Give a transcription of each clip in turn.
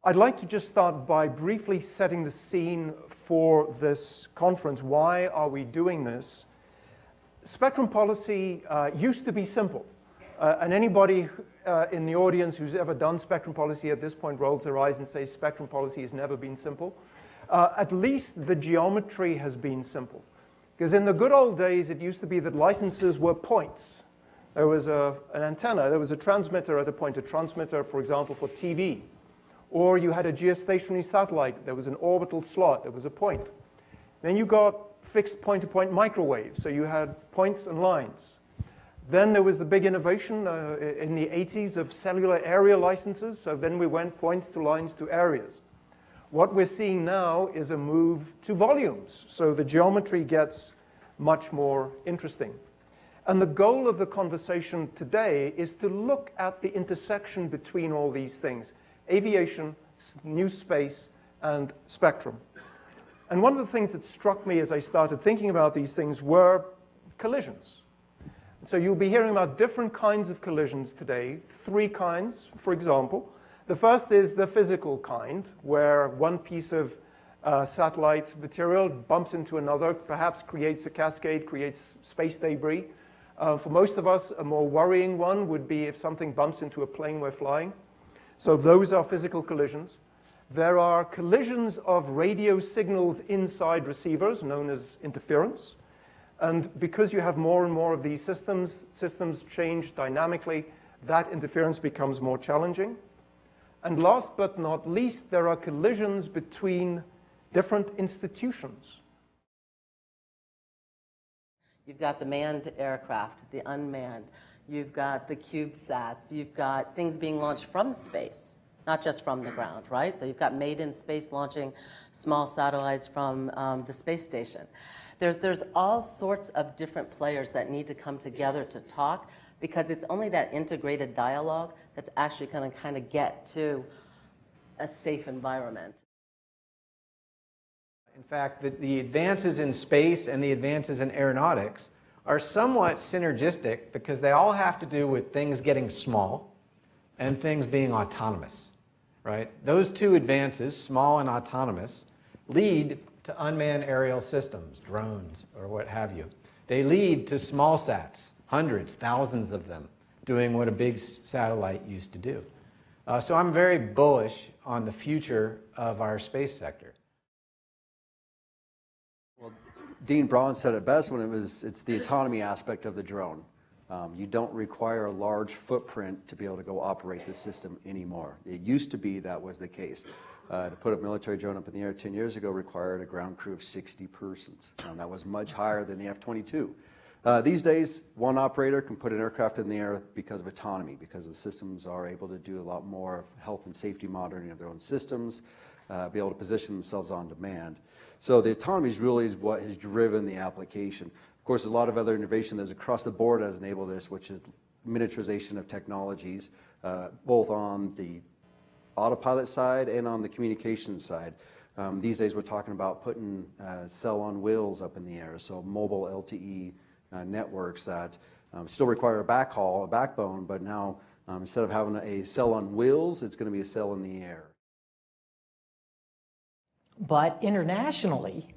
I'd like to just start by briefly setting the scene for this conference. Why are we doing this? Spectrum policy used to be simple. And anybody in the audience who's ever done spectrum policy at this point rolls their eyes and says spectrum policy has never been simple. At least the geometry has been simple. Because in the good old days, it used to be that licenses were points. There was an antenna, there was a transmitter at a point, a transmitter, for example, for TV. Or you had a geostationary satellite, there was an orbital slot, there was a point. Then you got fixed point-to-point microwave, so you had points and lines. Then there was the big innovation in the 80s of cellular area licenses, so then we went points to lines to areas. What we're seeing now is a move to volumes, so the geometry gets much more interesting. And the goal of the conversation today is to look at the intersection between all these things: aviation, new space, and spectrum. And one of the things that struck me as I started thinking about these things were collisions. So you'll be hearing about different kinds of collisions today, 3 kinds, for example. The first is the physical kind, where one piece of satellite material bumps into another, perhaps creates a cascade, creates space debris. For most of us, a more worrying one would be if something bumps into a plane we're flying. So those are physical collisions. There are collisions of radio signals inside receivers, known as interference. And because you have more and more of these systems change dynamically, that interference becomes more challenging. And last but not least, there are collisions between different institutions. You've got the manned aircraft, the unmanned. You've got the CubeSats. You've got things being launched from space, not just from the ground, right? So you've got Made in Space launching small satellites from the space station. There's all sorts of different players that need to come together to talk, because it's only that integrated dialogue that's actually going to kind of get to a safe environment. In fact, the advances in space and the advances in aeronautics are somewhat synergistic, because they all have to do with things getting small and things being autonomous, right? Those 2 advances, small and autonomous, lead to unmanned aerial systems, drones, or what have you. They lead to small sats, hundreds, thousands of them, doing what a big satellite used to do. So I'm very bullish on the future of our space sector. Well, Dean Braun said it best when it's the autonomy aspect of the drone. You don't require a large footprint to be able to go operate the system anymore. It used to be that was the case. To put a military drone up in the air 10 years ago required a ground crew of 60 persons. That was much higher than the F-22. These days, one operator can put an aircraft in the air because of autonomy, because the systems are able to do a lot more of health and safety monitoring of their own systems, be able to position themselves on demand. So the autonomy is really what has driven the application. Of course, there's a lot of other innovation that's across the board has enabled this, which is miniaturization of technologies, both on the autopilot side and on the communications side. These days, we're talking about putting cell on wheels up in the air, so mobile LTE networks that still require a backhaul, a backbone, but now instead of having a cell on wheels, it's going to be a cell in the air. But internationally,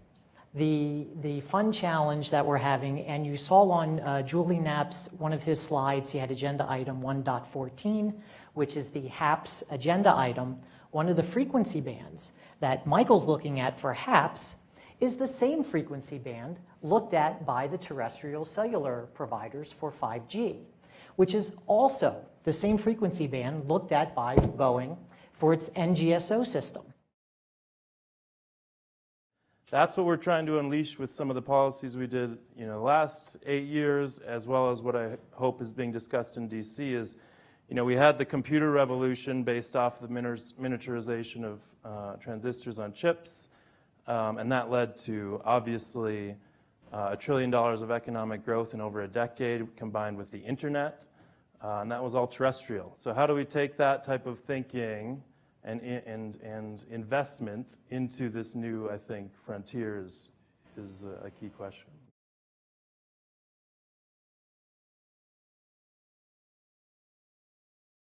the fun challenge that we're having, and you saw on Julie Knapp's, one of his slides, he had agenda item 1.14, which is the HAPS agenda item. One of the frequency bands that Michael's looking at for HAPS is the same frequency band looked at by the terrestrial cellular providers for 5G, which is also the same frequency band looked at by Boeing for its NGSO system. That's what we're trying to unleash with some of the policies we did, the last 8 years, as well as what I hope is being discussed in DC is, we had the computer revolution based off the miniaturization of transistors on chips, and that led to, obviously, $1 trillion of economic growth in over a decade, combined with the internet, and that was all terrestrial. So how do we take that type of thinking and investment into this new, I think, frontier is a key question.